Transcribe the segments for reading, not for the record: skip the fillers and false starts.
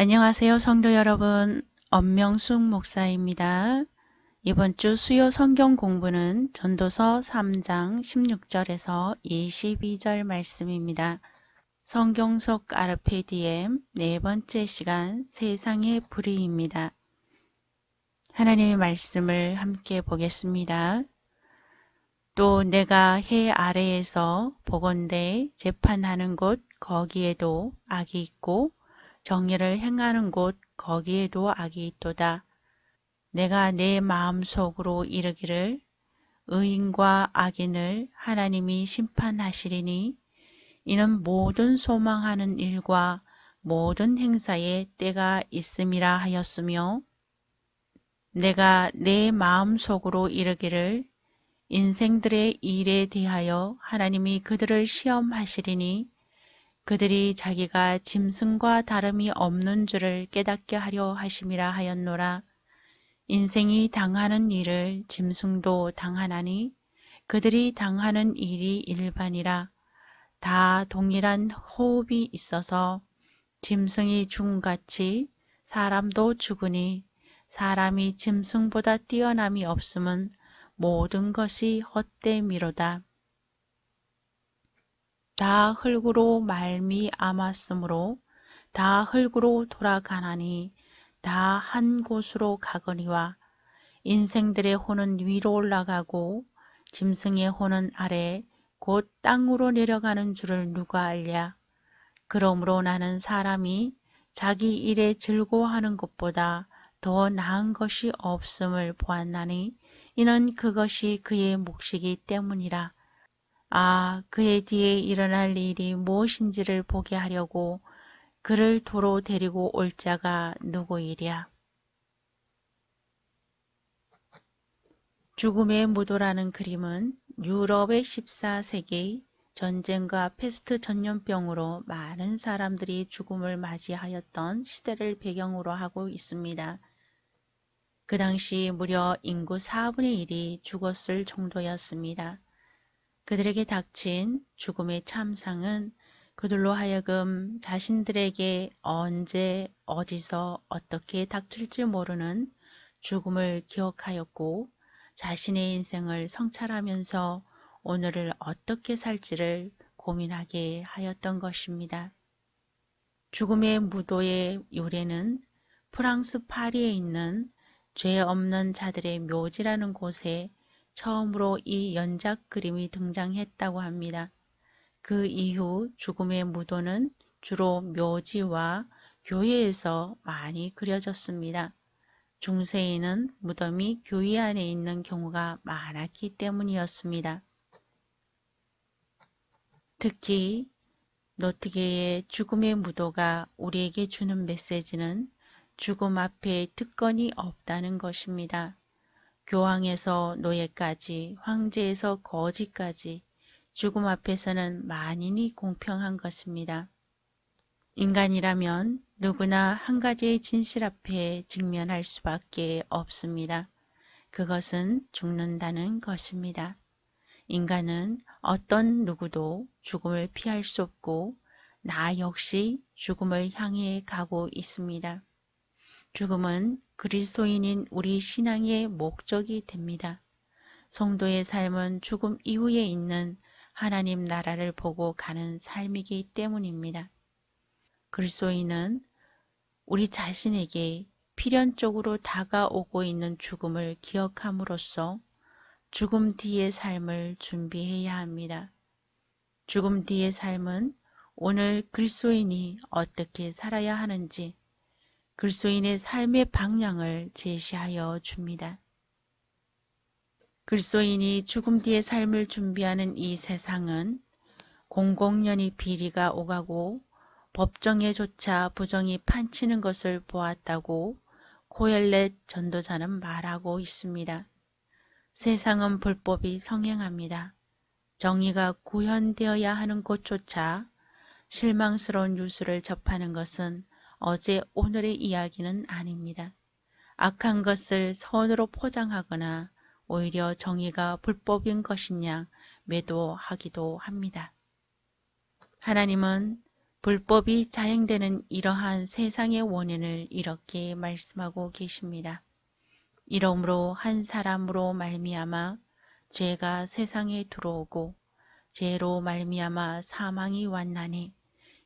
안녕하세요, 성도 여러분. 엄명숙 목사입니다. 이번 주 수요 성경 공부는 전도서 3장 16절에서 22절 말씀입니다. 성경 속 RPDM 네 번째 시간 세상의 불의입니다. 하나님의 말씀을 함께 보겠습니다. 또 내가 해 아래에서 보건대 재판하는 곳 거기에도 악이 있고 정의를 행하는 곳 거기에도 악이 있도다. 내가 내 마음속으로 이르기를 의인과 악인을 하나님이 심판하시리니 이는 모든 소망하는 일과 모든 행사에 때가 있음이라 하였으며 내가 내 마음속으로 이르기를 인생들의 일에 대하여 하나님이 그들을 시험하시리니 그들이 자기가 짐승과 다름이 없는 줄을 깨닫게 하려 하심이라 하였노라. 인생이 당하는 일을 짐승도 당하나니 그들이 당하는 일이 일반이라. 다 동일한 호흡이 있어서 짐승이 죽음같이 사람도 죽으니 사람이 짐승보다 뛰어남이 없음은 모든 것이 헛됨이로다. 다 흙으로 말미암았으므로 다 흙으로 돌아가나니 다 한 곳으로 가거니와 인생들의 혼은 위로 올라가고 짐승의 혼은 아래 곧 땅으로 내려가는 줄을 누가 알랴. 그러므로 나는 사람이 자기 일에 즐거워하는 것보다 더 나은 것이 없음을 보았나니 이는 그것이 그의 몫이기 때문이라. 그의 뒤에 일어날 일이 무엇인지를 보게 하려고 그를 도로 데리고 올 자가 누구이랴. 죽음의 무도라는 그림은 유럽의 14세기 전쟁과 패스트 전염병으로 많은 사람들이 죽음을 맞이하였던 시대를 배경으로 하고 있습니다. 그 당시 무려 인구 4분의 1이 죽었을 정도였습니다. 그들에게 닥친 죽음의 참상은 그들로 하여금 자신들에게 언제 어디서 어떻게 닥칠지 모르는 죽음을 기억하였고 자신의 인생을 성찰하면서 오늘을 어떻게 살지를 고민하게 하였던 것입니다. 죽음의 무도의 유래는 프랑스 파리에 있는 죄 없는 자들의 묘지라는 곳에 처음으로 이 연작 그림이 등장했다고 합니다. 그 이후 죽음의 무도는 주로 묘지와 교회에서 많이 그려졌습니다. 중세에는 무덤이 교회 안에 있는 경우가 많았기 때문이었습니다. 특히 노트게의 죽음의 무도가 우리에게 주는 메시지는 죽음 앞에 특권이 없다는 것입니다. 교황에서 노예까지, 황제에서 거지까지 죽음 앞에서는 만인이 공평한 것입니다. 인간이라면 누구나 한 가지의 진실 앞에 직면할 수밖에 없습니다. 그것은 죽는다는 것입니다. 인간은 어떤 누구도 죽음을 피할 수 없고 나 역시 죽음을 향해 가고 있습니다. 죽음은 그리스도인인 우리 신앙의 목적이 됩니다. 성도의 삶은 죽음 이후에 있는 하나님 나라를 보고 가는 삶이기 때문입니다. 그리스도인은 우리 자신에게 필연적으로 다가오고 있는 죽음을 기억함으로써 죽음 뒤의 삶을 준비해야 합니다. 죽음 뒤의 삶은 오늘 그리스도인이 어떻게 살아야 하는지 그리스도인의 삶의 방향을 제시하여 줍니다. 그리스도인이 죽음 뒤의 삶을 준비하는 이 세상은 공공연히 비리가 오가고 법정에조차 부정이 판치는 것을 보았다고 코엘렛 전도자는 말하고 있습니다. 세상은 불법이 성행합니다. 정의가 구현되어야 하는 곳조차 실망스러운 뉴스를 접하는 것은 어제 오늘의 이야기는 아닙니다. 악한 것을 선으로 포장하거나 오히려 정의가 불법인 것이냐 매도하기도 합니다. 하나님은 불법이 자행되는 이러한 세상의 원인을 이렇게 말씀하고 계십니다. 이러므로 한 사람으로 말미암아 죄가 세상에 들어오고 죄로 말미암아 사망이 왔나니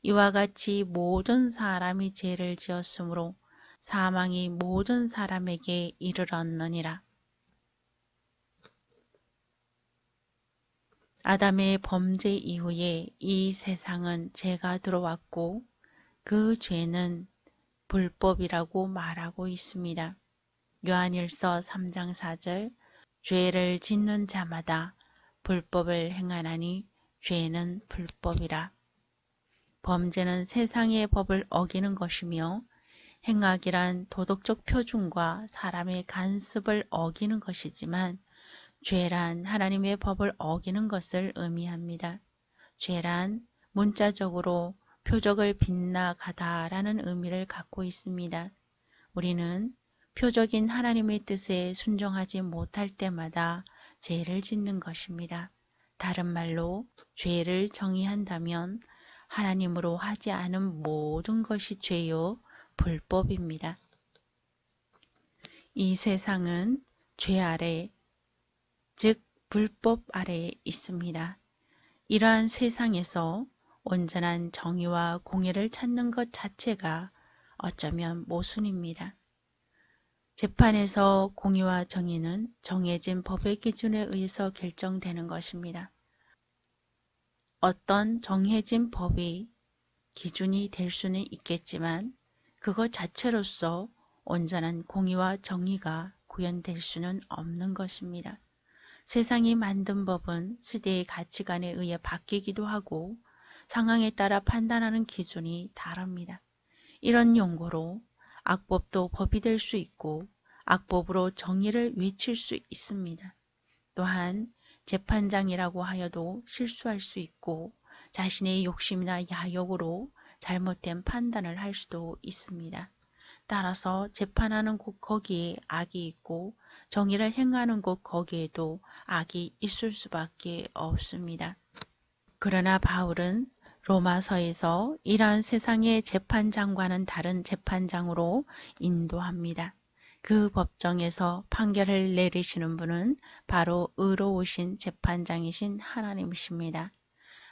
이와 같이 모든 사람이 죄를 지었으므로 사망이 모든 사람에게 이르렀느니라. 아담의 범죄 이후에 이 세상은 죄가 들어왔고 그 죄는 불법이라고 말하고 있습니다. 요한일서 3장 4절 죄를 짓는 자마다 불법을 행하나니 죄는 불법이라. 범죄는 세상의 법을 어기는 것이며 행악이란 도덕적 표준과 사람의 간습을 어기는 것이지만 죄란 하나님의 법을 어기는 것을 의미합니다. 죄란 문자적으로 표적을 빗나가다라는 의미를 갖고 있습니다. 우리는 표적인 하나님의 뜻에 순종하지 못할 때마다 죄를 짓는 것입니다. 다른 말로 죄를 정의한다면 하나님으로 하지 않은 모든 것이 죄요 불법입니다. 이 세상은 죄 아래, 즉 불법 아래에 있습니다. 이러한 세상에서 온전한 정의와 공의를 찾는 것 자체가 어쩌면 모순입니다. 재판에서 공의와 정의는 정해진 법의 기준에 의해서 결정되는 것입니다. 어떤 정해진 법이 기준이 될 수는 있겠지만 그것 자체로서 온전한 공의와 정의가 구현될 수는 없는 것입니다. 세상이 만든 법은 시대의 가치관에 의해 바뀌기도 하고 상황에 따라 판단하는 기준이 다릅니다. 이런 용고로 악법도 법이 될 수 있고 악법으로 정의를 외칠 수 있습니다. 또한 재판장이라고 하여도 실수할 수 있고 자신의 욕심이나 야욕으로 잘못된 판단을 할 수도 있습니다. 따라서 재판하는 곳 거기에 악이 있고 정의를 행하는 곳 거기에도 악이 있을 수밖에 없습니다. 그러나 바울은 로마서에서 이러한 세상의 재판장과는 다른 재판장으로 인도합니다. 그 법정에서 판결을 내리시는 분은 바로 의로우신 재판장이신 하나님이십니다.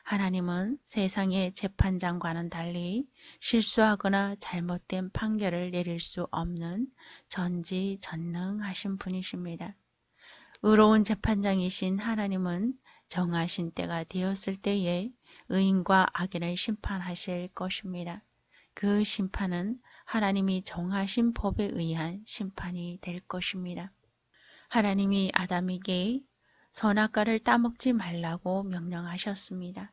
하나님은 세상의 재판장과는 달리 실수하거나 잘못된 판결을 내릴 수 없는 전지전능하신 분이십니다. 의로운 재판장이신 하나님은 정하신 때가 되었을 때에 의인과 악인을 심판하실 것입니다. 그 심판은 하나님이 정하신 법에 의한 심판이 될 것입니다. 하나님이 아담에게 선악과를 따먹지 말라고 명령하셨습니다.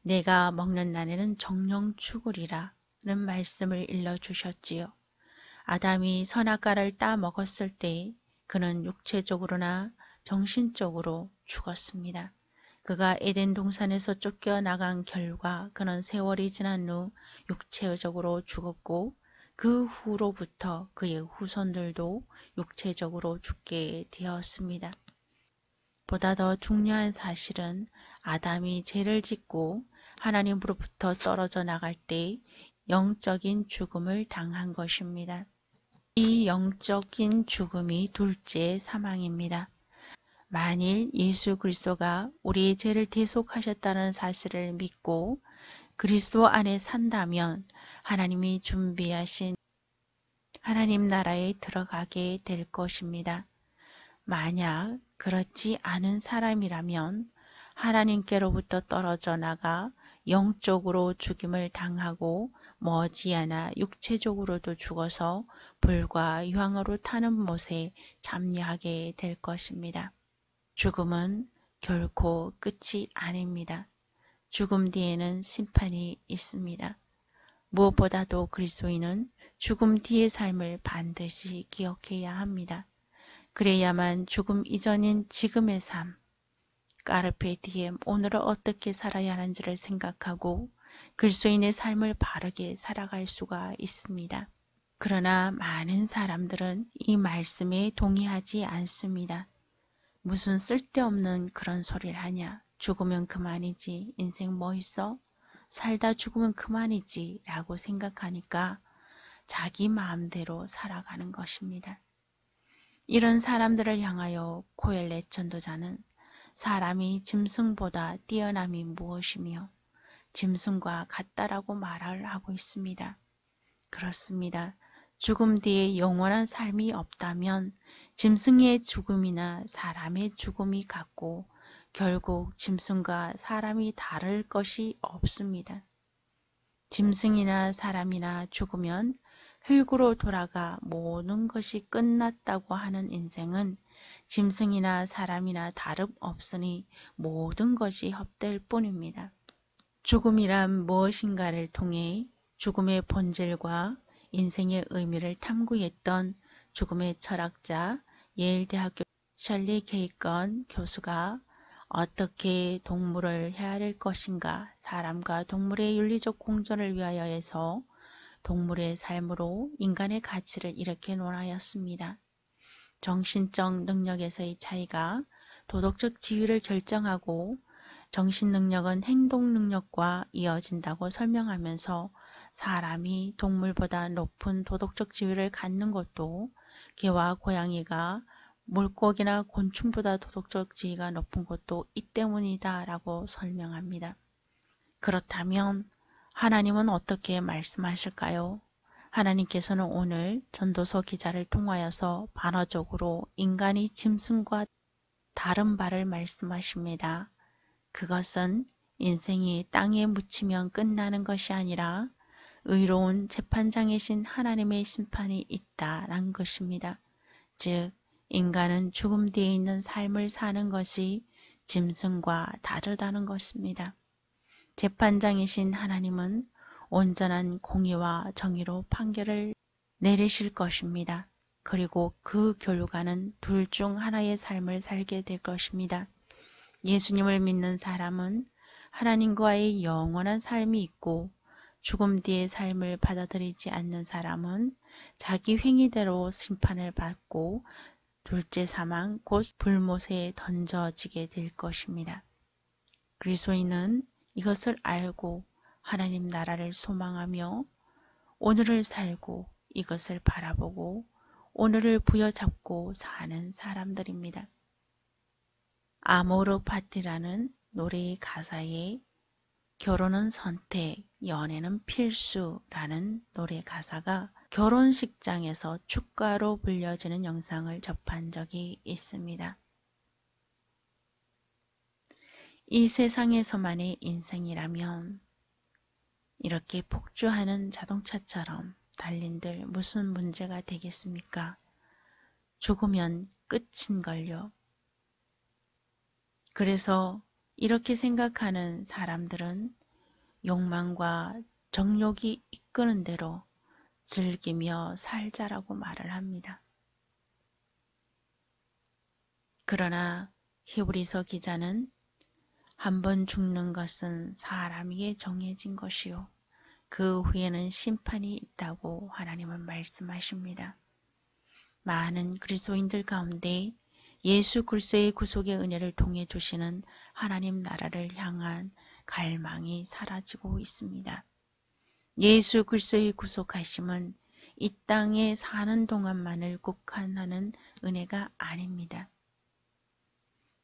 내가 먹는 날에는 정령 죽으리라 는 말씀을 일러주셨지요. 아담이 선악과를 따먹었을 때 그는 육체적으로나 정신적으로 죽었습니다. 그가 에덴 동산에서 쫓겨나간 결과 그는 세월이 지난 후 육체적으로 죽었고 그 후로부터 그의 후손들도 육체적으로 죽게 되었습니다. 보다 더 중요한 사실은 아담이 죄를 짓고 하나님으로부터 떨어져 나갈 때 영적인 죽음을 당한 것입니다. 이 영적인 죽음이 둘째 사망입니다. 만일 예수 그리스도가 우리의 죄를 대속하셨다는 사실을 믿고 그리스도 안에 산다면 하나님이 준비하신 하나님 나라에 들어가게 될 것입니다. 만약 그렇지 않은 사람이라면 하나님께로부터 떨어져 나가 영적으로 죽임을 당하고 머지않아 육체적으로도 죽어서 불과 유황으로 타는 못에 참여하게 될 것입니다. 죽음은 결코 끝이 아닙니다. 죽음 뒤에는 심판이 있습니다. 무엇보다도 그리스도인은 죽음 뒤의 삶을 반드시 기억해야 합니다. 그래야만 죽음 이전인 지금의 삶, 까르페 디엠, 오늘을 어떻게 살아야 하는지를 생각하고 그리스도인의 삶을 바르게 살아갈 수가 있습니다. 그러나 많은 사람들은 이 말씀에 동의하지 않습니다. 무슨 쓸데없는 그런 소리를 하냐? 죽으면 그만이지. 인생 뭐 있어? 살다 죽으면 그만이지 라고 생각하니까 자기 마음대로 살아가는 것입니다. 이런 사람들을 향하여 고엘렛 전도자는 사람이 짐승보다 뛰어남이 무엇이며 짐승과 같다라고 말을 하고 있습니다. 그렇습니다. 죽음 뒤에 영원한 삶이 없다면 짐승의 죽음이나 사람의 죽음이 같고 결국 짐승과 사람이 다를 것이 없습니다. 짐승이나 사람이나 죽으면 흙으로 돌아가 모든 것이 끝났다고 하는 인생은 짐승이나 사람이나 다름없으니 모든 것이 헛될 뿐입니다. 죽음이란 무엇인가를 통해 죽음의 본질과 인생의 의미를 탐구했던 죽음의 철학자 예일대학교 셜리 케이건 교수가 어떻게 동물을 헤아릴 것인가, 사람과 동물의 윤리적 공존을 위하여 해서 동물의 삶으로 인간의 가치를 이렇게 논하였습니다. 정신적 능력에서의 차이가 도덕적 지위를 결정하고 정신능력은 행동능력과 이어진다고 설명하면서 사람이 동물보다 높은 도덕적 지위를 갖는 것도 개와 고양이가 물고기나 곤충보다 도덕적 지위가 높은 것도 이 때문이다 라고 설명합니다. 그렇다면 하나님은 어떻게 말씀하실까요? 하나님께서는 오늘 전도서 기자를 통하여서 반어적으로 인간이 짐승과 다른 바를 말씀하십니다. 그것은 인생이 땅에 묻히면 끝나는 것이 아니라 의로운 재판장이신 하나님의 심판이 있다라는 것입니다. 즉 인간은 죽음 뒤에 있는 삶을 사는 것이 짐승과 다르다는 것입니다. 재판장이신 하나님은 온전한 공의와 정의로 판결을 내리실 것입니다. 그리고 그 결과는 둘 중 하나의 삶을 살게 될 것입니다. 예수님을 믿는 사람은 하나님과의 영원한 삶이 있고 죽음 뒤의 삶을 받아들이지 않는 사람은 자기 행위대로 심판을 받고 둘째 사망 곧 불못에 던져지게 될 것입니다. 그리스도인은 이것을 알고 하나님 나라를 소망하며 오늘을 살고 이것을 바라보고 오늘을 부여잡고 사는 사람들입니다. 아모르 파티라는 노래의 가사에 결혼은 선택, 연애는 필수라는 노래 가사가 결혼식장에서 축가로 불려지는 영상을 접한 적이 있습니다. 이 세상에서만의 인생이라면 이렇게 폭주하는 자동차처럼 달린들 무슨 문제가 되겠습니까? 죽으면 끝인걸요. 그래서 이렇게 생각하는 사람들은 욕망과 정욕이 이끄는 대로 즐기며 살자라고 말을 합니다. 그러나 히브리서 기자는 한번 죽는 것은 사람에게 정해진 것이요 그 후에는 심판이 있다고 하나님은 말씀하십니다. 많은 그리스도인들 가운데 예수 그리스도의 구속의 은혜를 통해 주시는 하나님 나라를 향한 갈망이 사라지고 있습니다. 예수 그리스도의 구속하심은 이 땅에 사는 동안만을 국한하는 은혜가 아닙니다.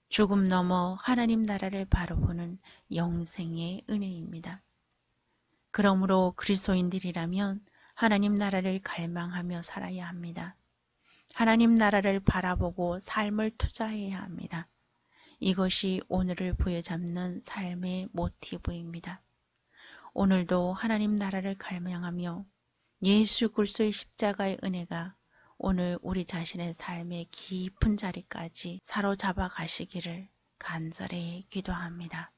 죽음 넘어 하나님 나라를 바라보는 영생의 은혜입니다. 그러므로 그리스도인들이라면 하나님 나라를 갈망하며 살아야 합니다. 하나님 나라를 바라보고 삶을 투자해야 합니다. 이것이 오늘을 부여잡는 삶의 모티브입니다. 오늘도 하나님 나라를 갈망하며 예수 그리스도의 십자가의 은혜가 오늘 우리 자신의 삶의 깊은 자리까지 사로잡아 가시기를 간절히 기도합니다.